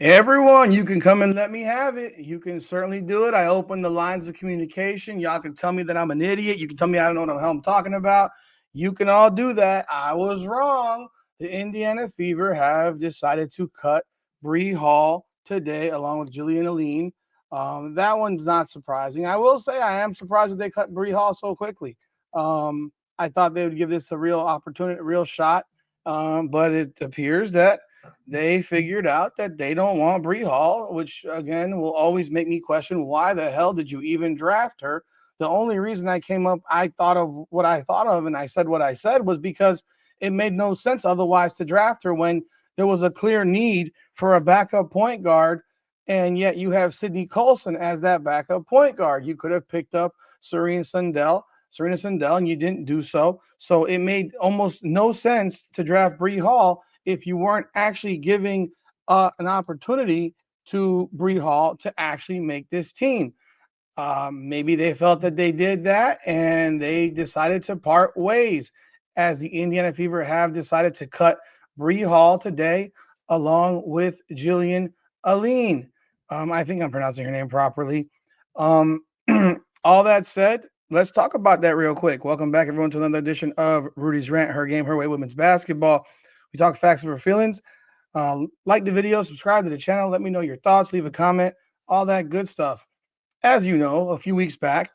Everyone, you can come and let me have it. You can certainly do it. I open the lines of communication. Y'all can tell me that I'm an idiot. You can tell me I don't know what the hell I'm talking about. You can all do that. I was wrong. The Indiana Fever have decided to cut Bree Hall today, along with Jillian and Alleyne. That one's not surprising. I will say I am surprised that they cut Bree Hall so quickly. I thought they would give this a real opportunity, a real shot, but it appears that they figured out that they don't want Bree Hall, which again will always make me question why the hell did you even draft her? The only reason I thought of what I thought of, and I said what I said was because it made no sense otherwise to draft her when there was a clear need for a backup point guard, and yet you have Sidney Colson as that backup point guard. You could have picked up Serena Sandell, and you didn't do so. So it made almost no sense to draft Bree Hall if you weren't actually giving an opportunity to Bree Hall to actually make this team. Maybe they felt that they did that and they decided to part ways, as the Indiana Fever have decided to cut Bree Hall today, along with Jillian Alleyne. I think I'm pronouncing her name properly. Um, all that said, let's talk about that real quick. Welcome back, everyone, to another edition of Rudy's Rant, Her Game, Her Way Women's Basketball. We talk facts over feelings. Like the video, subscribe to the channel, let me know your thoughts, leave a comment, all that good stuff. As you know, a few weeks back,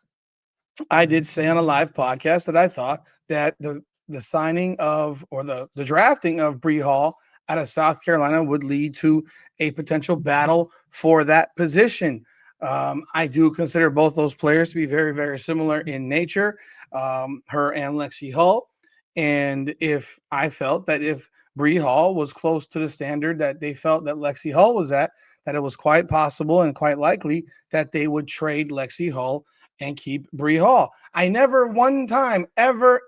I did say on a live podcast that I thought that the signing of or the drafting of Bree Hall out of South Carolina would lead to a potential battle for that position. I do consider both those players to be very, very similar in nature, her and Lexie Hull. And if I felt that if Bree Hall was close to the standard that they felt that Lexie Hull was at, that it was quite possible and quite likely that they would trade Lexie Hull and keep Bree Hall. I never one time ever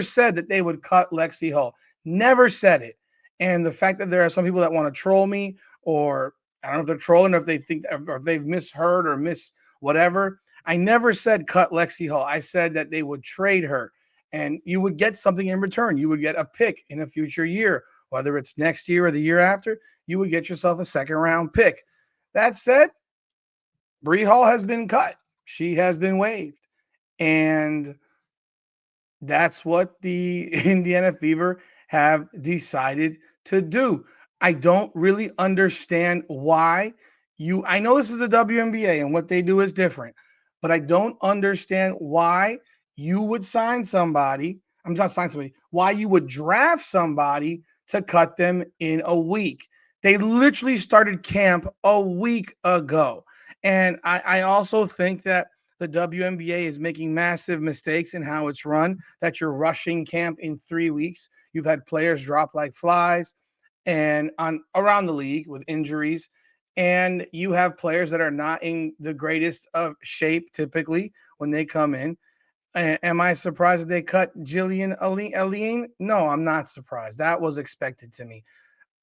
said that they would cut Lexie Hull. Never said it. And the fact that there are some people that want to troll me, or I don't know if they're trolling, or if they think, or if they've misheard or miss whatever. I never said cut Lexie Hull. I said that they would trade her, and you would get something in return. You would get a pick in a future year, whether it's next year or the year after. You would get yourself a second round pick. That said, Bree Hall has been cut. She has been waived. And that's what the Indiana Fever have decided to do. I don't really understand why I know this is the WNBA and what they do is different, but I don't understand why you would sign somebody. I'm not signing somebody, why you would draft somebody to cut them in a week. They literally started camp a week ago. And I also think that the WNBA is making massive mistakes in how it's run, that you're rushing camp in 3 weeks. You've had players drop like flies and on around the league with injuries. And you have players that are not in the greatest of shape typically when they come in. Am I surprised that they cut Jillian Alleyne? No, I'm not surprised. That was expected to me.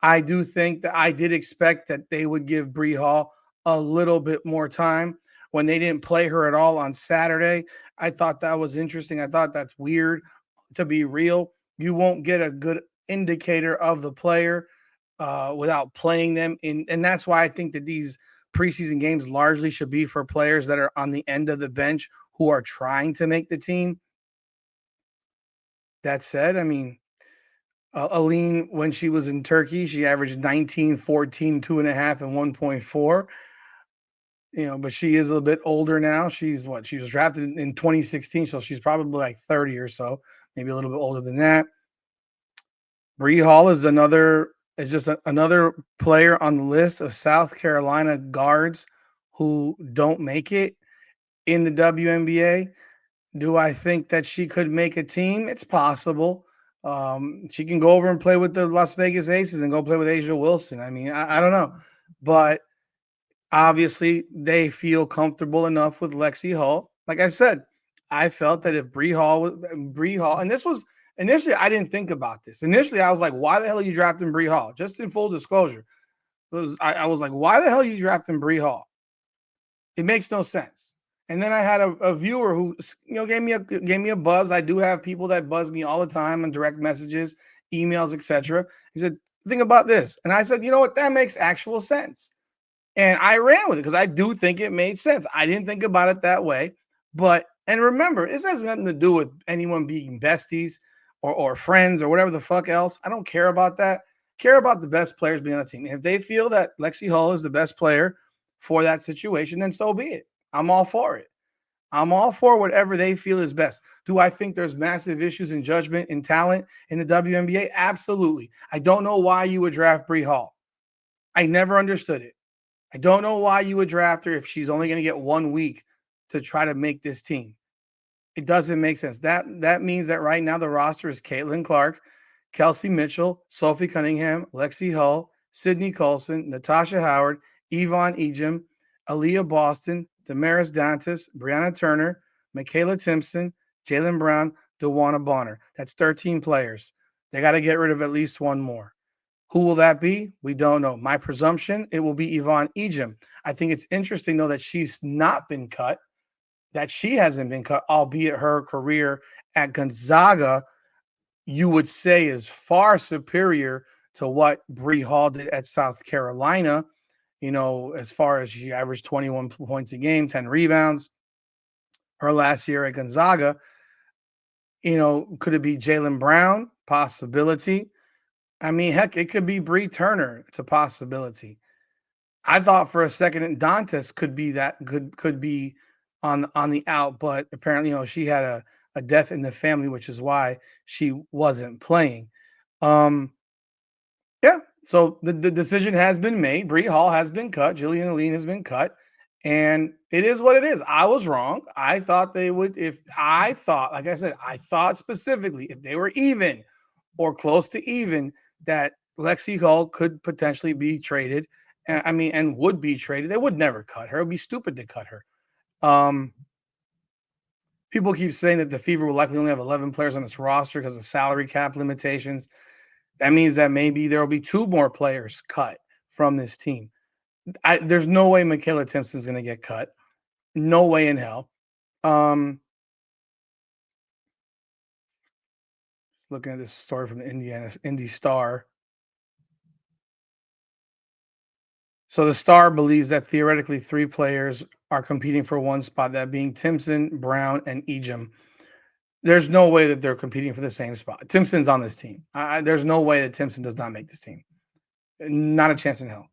I do think that I did expect that they would give Bree Hall a little bit more time when they didn't play her at all on Saturday. I thought that was interesting. I thought that's weird, to be real. You won't get a good indicator of the player without playing them in, and that's why I think that these preseason games largely should be for players that are on the end of the bench who are trying to make the team. That said, I mean, Alleyne, when she was in Turkey, she averaged 19, 14, 2.5, and 1.4. But she is a little bit older now. She's what? She was drafted in 2016, so she's probably like 30 or so, maybe a little bit older than that. Bree Hall is just another player on the list of South Carolina guards who don't make it in the WNBA. Do I think that she could make a team? It's possible. She can go over and play with the Las Vegas Aces and go play with Asia Wilson. I mean, I don't know. But obviously, they feel comfortable enough with Lexie Hull. Like I said, I felt that if Bree Hall, and this was initially, I didn't think about this. Initially, I was like, why the hell are you drafting Bree Hall? Just in full disclosure, I was like, why the hell are you drafting Bree Hall? It makes no sense. And then I had a viewer who gave me a buzz. I do have people that buzz me all the time on direct messages, emails, etc. He said, think about this. And I said, you know what? That makes actual sense. And I ran with it because I do think it made sense. I didn't think about it that way. But, and remember, this has nothing to do with anyone being besties or friends or whatever the fuck else. I don't care about that. Care about the best players being on the team. And if they feel that Lexie Hull is the best player for that situation, then so be it. I'm all for it. I'm all for whatever they feel is best. Do I think there's massive issues in judgment and talent in the WNBA? Absolutely. I don't know why you would draft Bree Hall. I never understood it. I don't know why you would draft her if she's only going to get 1 week to try to make this team. It doesn't make sense. That means that right now the roster is Caitlin Clark, Kelsey Mitchell, Sophie Cunningham, Lexie Hull, Sydney Colson, Natasha Howard, Yvonne Ejim, Aaliyah Boston, Damaris Dantas, Brianna Turner, Michaela Timpson, Jalen Brown, DeWanna Bonner. That's 13 players. They got to get rid of at least one more. Who will that be? We don't know. My presumption, it will be Yvonne Ejim. I think it's interesting, though, that she's not been cut, that she hasn't been cut, albeit her career at Gonzaga, you would say, is far superior to what Bree Hall did at South Carolina. As far as she averaged 21 points a game, 10 rebounds. Her last year at Gonzaga, could it be Jalen Brown? Possibility. I mean, heck, it could be Bree Turner. It's a possibility. I thought for a second Dantas could be could be on the out, but apparently, she had a death in the family, which is why she wasn't playing. Yeah, so the decision has been made. Bree Hall has been cut. Jillian Alleyne has been cut. And it is what it is. I was wrong. I thought they would, like I said, I thought specifically if they were even or close to even, that Lexie Hull could potentially be traded. And would be traded. They would never cut her. It would be stupid to cut her. People keep saying that the Fever will likely only have 11 players on its roster because of salary cap limitations. That means that maybe there will be 2 more players cut from this team. There's no way Michaela Timpson's going to get cut. No way in hell. Looking at this story from the Indy Star. So the Star believes that theoretically 3 players are competing for one spot, that being Timpson, Brown, and Ejim. There's no way that they're competing for the same spot. Timpson's on this team. There's no way that Timpson does not make this team. Not a chance in hell.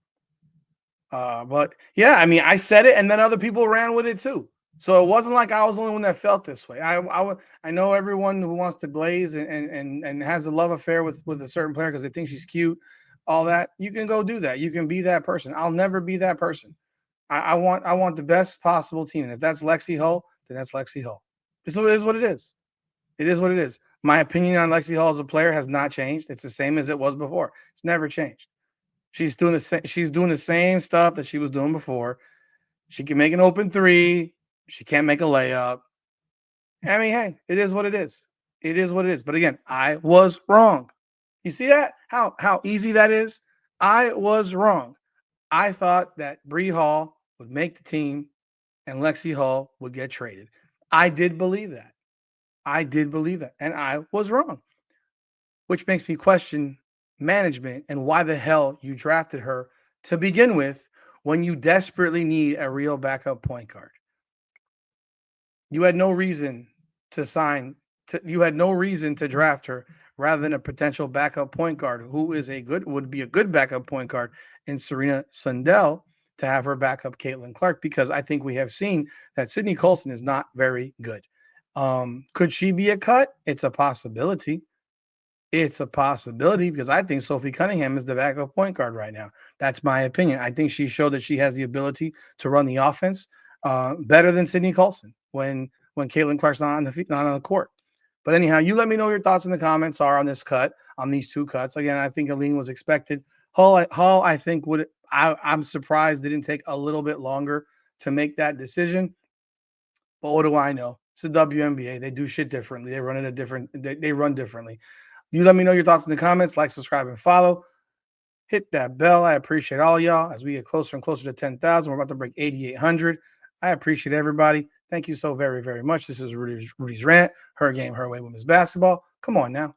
But yeah, I mean, I said it, and then other people ran with it too. So it wasn't like I was the only one that felt this way. I know everyone who wants to glaze and has a love affair with a certain player because they think she's cute, all that. You can go do that. You can be that person. I'll never be that person. I want the best possible team. And if that's Lexie Hull, then that's Lexie Hull. So it is what it is. It is what it is. My opinion on Lexie Hull as a player has not changed. It's the same as it was before. It's never changed. She's doing the same stuff that she was doing before. She can make an open 3. She can't make a layup. I mean, hey, it is what it is. It is what it is. But again, I was wrong. You see that? How easy that is? I was wrong. I thought that Bree Hall would make the team and Lexie Hull would get traded. I did believe that. And I was wrong. Which makes me question management and why the hell you drafted her to begin with when you desperately need a real backup point guard. You had no reason you had no reason to draft her rather than a potential backup point guard who would be a good backup point guard in Serena Sundell, to have her backup Caitlin Clark, because I think we have seen that Sydney Colson is not very good. Could she be a cut? It's a possibility. It's a possibility because I think Sophie Cunningham is the backup point guard right now. That's my opinion. I think she showed that she has the ability to run the offense better than Sydney Colson when Caitlin Clark's not on the court. But anyhow, you let me know your thoughts in the comments are on this cut, on these 2 cuts. Again, I think Alleyne was expected. Hull, I think I'm surprised didn't take a little bit longer to make that decision. But what do I know? It's the WNBA. They do shit differently. They run it they run differently. You let me know your thoughts in the comments. Like, subscribe, and follow. Hit that bell. I appreciate all y'all as we get closer and closer to 10,000. We're about to break 8,800. I appreciate everybody. Thank you so very, very much. This is Rudy's Rant. Her game, her way, women's basketball. Come on now.